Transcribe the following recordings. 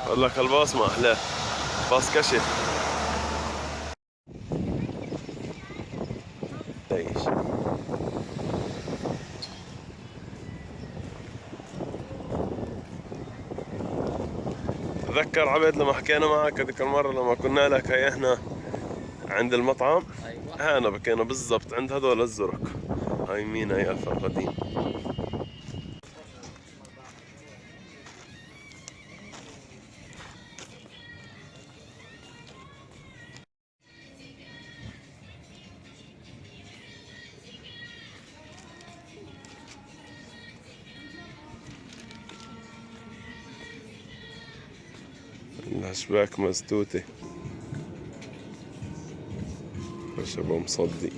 اقول لك الباص ما احلاه، باص كشف. ايش تذكر عبيد لما حكينا معك هذيك المرة لما كنا لك هي احنا عند المطعم؟ ايوه. هنا بكينا بالضبط عند هذول الزرق. هاي مين هي اثر قديم. الاشباك مسدودة، خشب مصدي.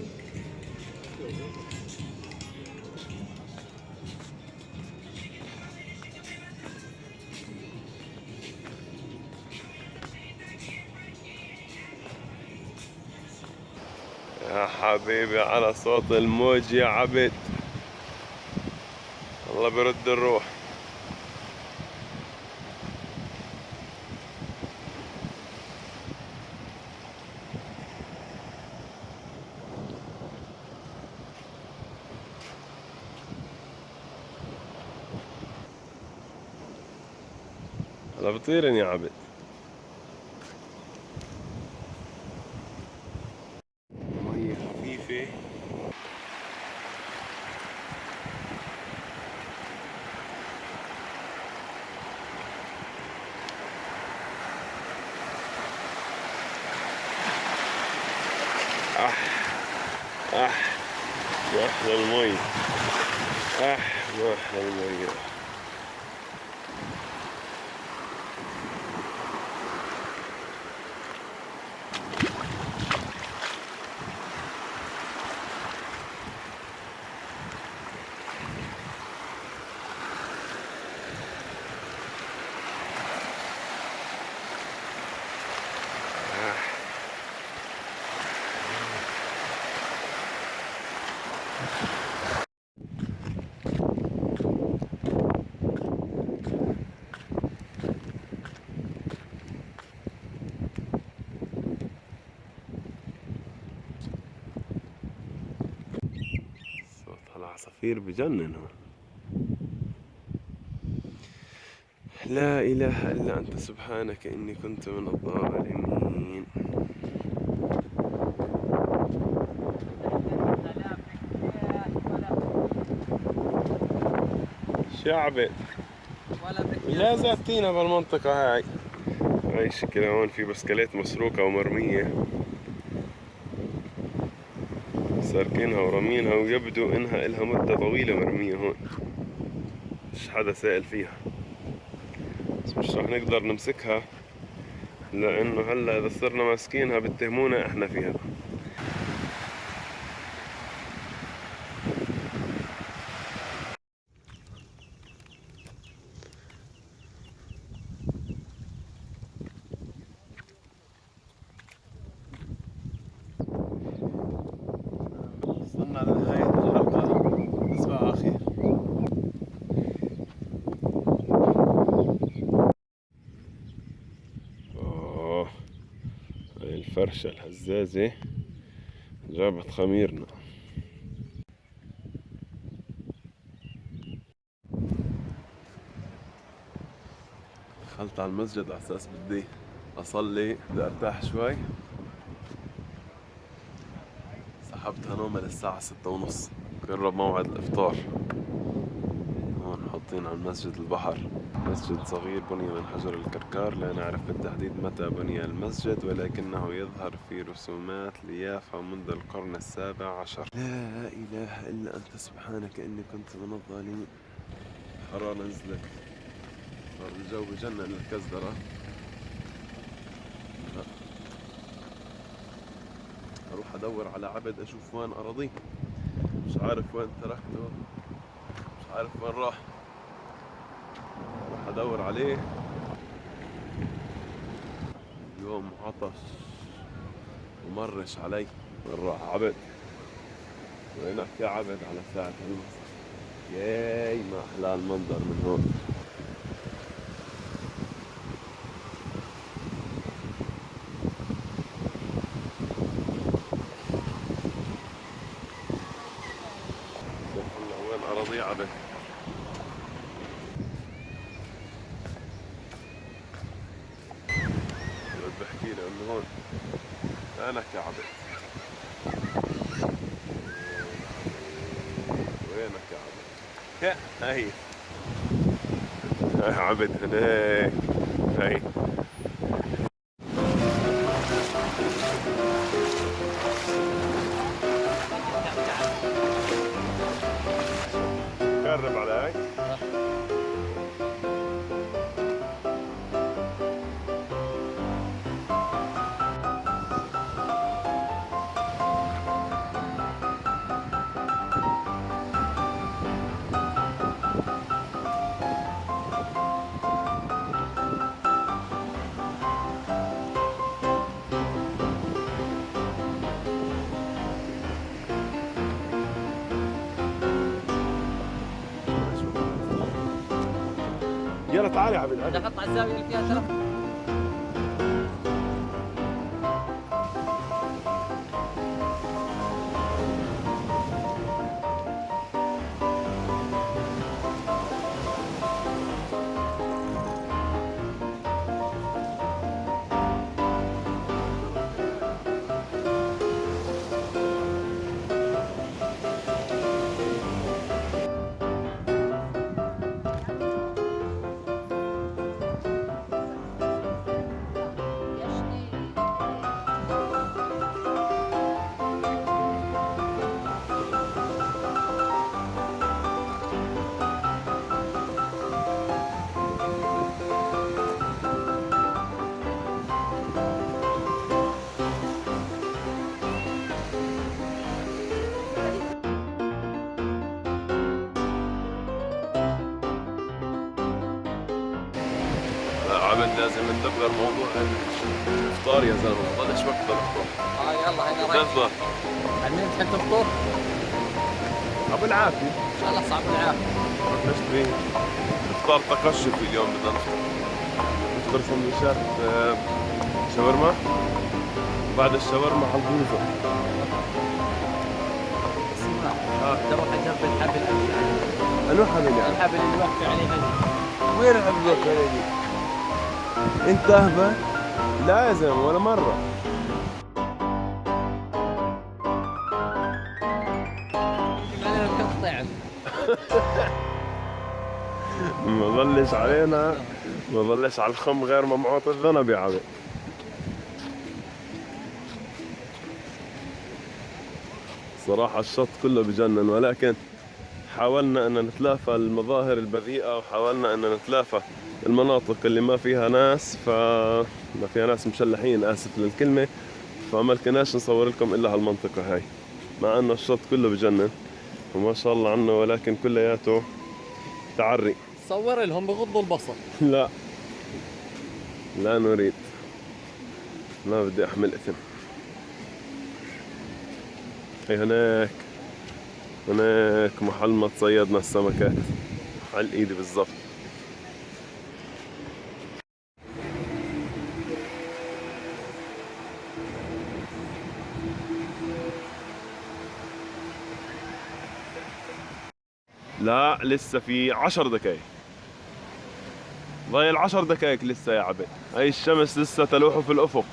يا حبيبي على صوت الموج يا عبد، الله برد الروح. هلا بطيرن يا عبد. مية خفيفة. أح أح، ما أحلى المي. ما أحلى المي. صوت العصافير بجنن هون. لا إله إلا أنت سبحانك إني كنت من الظالمين. شعبي لا زاتينا بالمنطقة هاي. هاي شكلها هون في بسكليت مسروقة ومرمية، سارقينها ورمينها، ويبدو إنها إلها مدة طويلة مرمية هون، مش حدا سائل فيها. بس مش راح نقدر نمسكها، لأنه هلا إذا صرنا ماسكينها بتهمونا إحنا فيها. وصلنا لنهاية الحلقة، تصبح على خير. آه، هاي الفرشة الهزازة جابت خميرنا. دخلت على المسجد على أساس بدي أصلي، بدي أرتاح شوي. سحبتها نومة للساعة 6:30، قرب موعد الإفطار. هون حاطين على المسجد البحر، مسجد صغير بني من حجر الكركار. لا نعرف بالتحديد متى بني المسجد، ولكنه يظهر في رسومات ليافا منذ القرن ال17. لا إله إلا أنت سبحانك إني كنت من الظالمين. حرارة نزلت، صار الجو بجنن الكزدرة. أروح أدور على عبد أشوف وين أراضيه، مش عارف وين تركته، مش عارف وين راح. أروح أدور عليه. اليوم عطش ومرش علي. وين راح عبد؟ وينك يا عبد على ساعة المساء؟ ياي ما أحلى المنظر من هون. هون. أنا كعبت. وينك يا عبد؟ هاي عبد هناك. هاي قرب علي. يلا تعالي يا عبد. بدي اقطع الزاويه اللي فيها ترى. عبد لازم ندبر موضوع الافطار يا زلمه، ما ضلش وقت للافطار. يلا هينا رايح. تفضل. هنين تحب تفطر؟ ابو العافيه. ان شاء الله صعب العافيه. نروح نشتري افطار تقشفي اليوم، بدنا نفطر سندويشات شاورما، وبعد الشاورما حلبوزه. اسمع تروح جنب الحبل انو حبل يعني؟ الحبل اللي بحكي عليه هنا. وين الحبل هذي؟ انت اهبل؟ لا يا زلمه ولا مره. علينا مقطع. ما ظلش علينا، ما ظلش على الخم غير ممعوط الذنب يا عبد. صراحة الشط كله بجنن، ولكن حاولنا أن نتلافى المظاهر البذيئة، وحاولنا أن نتلافى المناطق اللي ما فيها ناس، ما فيها ناس مشلحين، آسف للكلمة، فما لكناش نصور لكم إلا هالمنطقة هاي، مع أنه الشط كله بجنن وما شاء الله عنه، ولكن كلياته تعري. صور لهم بغضوا البصر. لا لا نريد، ما بدي أحمل إثم. هي هناك، هناك محل ما تصيدنا السمكات على الايد بالضبط. لا لسه في 10 دقايق، ضايل 10 دقايق لسه يا عبد. هاي الشمس لسه تلوح في الافق.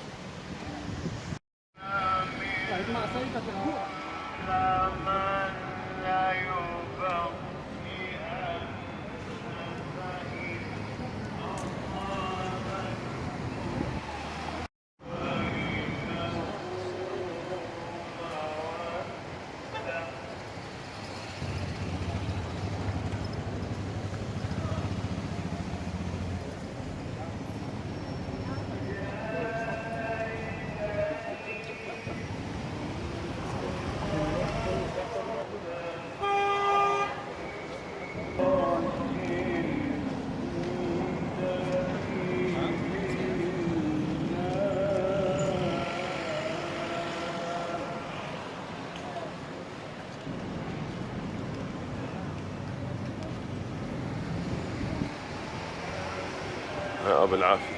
بالعافية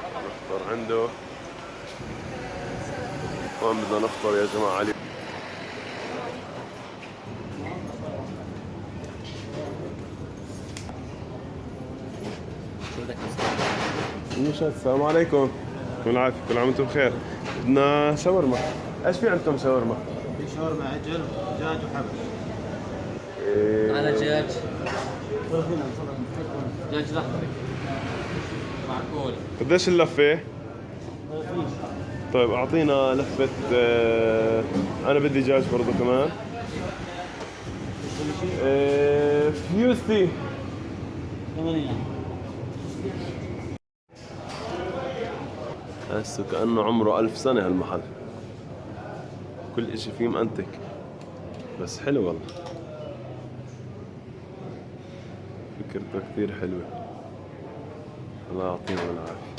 نفطر عنده. وين بدنا نفطر يا جماعة علي؟ السلام عليكم. والعافية، كل عام وانتم بخير. بدنا شاورما. ايش في عندكم شاورما؟ في شاورما عجل دجاج وحبش. معنا دجاج. دجاج لحظة. معقول. قديش اللفة؟ طيب اعطينا لفة انا بدي دجاج برضو كمان. فيوستي 80. هسه كأنه عمره 1000 سنة هالمحل، كل اشي فيه مأنتك، بس حلو والله، فكرته كثير حلوة. الله يعطيهم العافية.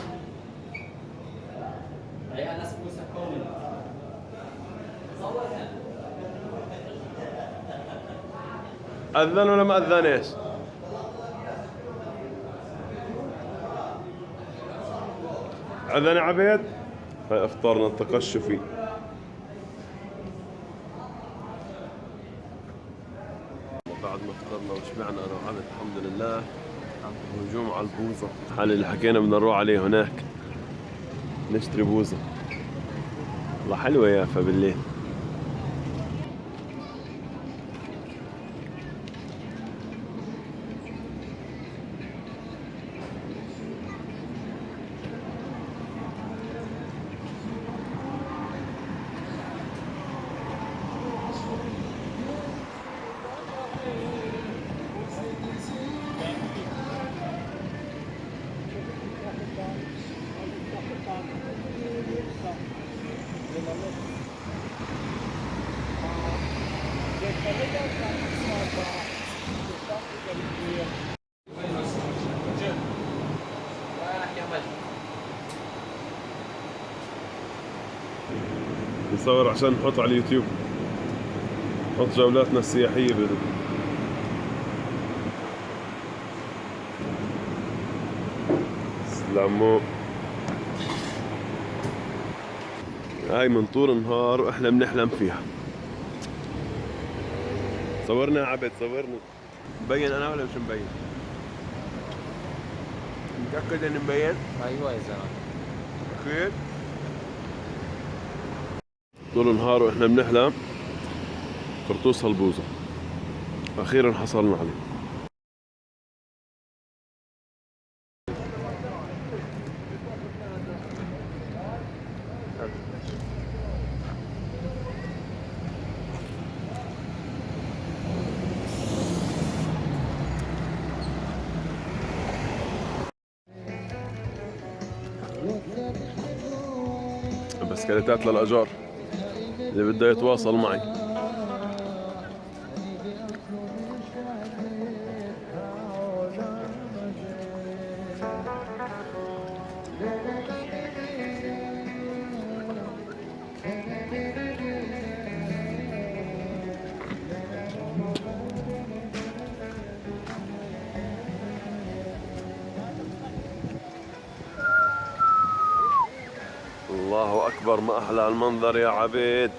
أذن ولا ما أذنش؟ أذن عبيد؟ هاي إفطارنا التقشفي. بعد ما فطرنا وشبعنا أنا وعبد الحمد لله، هجوم على البوظة. الحال اللي حكينا بدنا نروح عليه هناك نشتري بوظة. والله حلوة يافا بالليل. نصور عشان نحط على اليوتيوب، نحط جولاتنا السياحية سلامو. هاي من طول النهار واحنا بنحلم فيها. صورنا يا عبد، صورني. مبين انا ولا مش مبين؟ متأكد اني مبين؟ ايوه يا زلمه. اكيد. طول النهار واحنا بنحلم فرطوس هالبوظة، اخيرا حصلنا عليه. بسكليتات للأجار اللي بده يتواصل معي. الله أكبر، ما أحلى المنظر يا عبيد.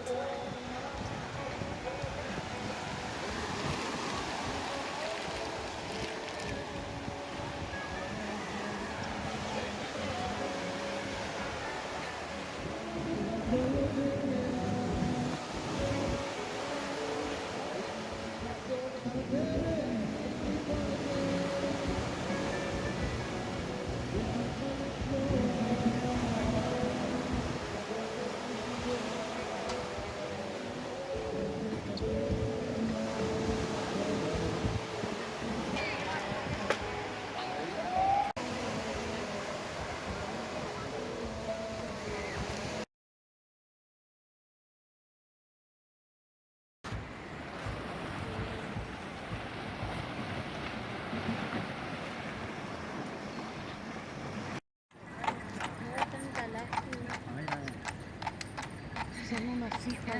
Siamo una psica.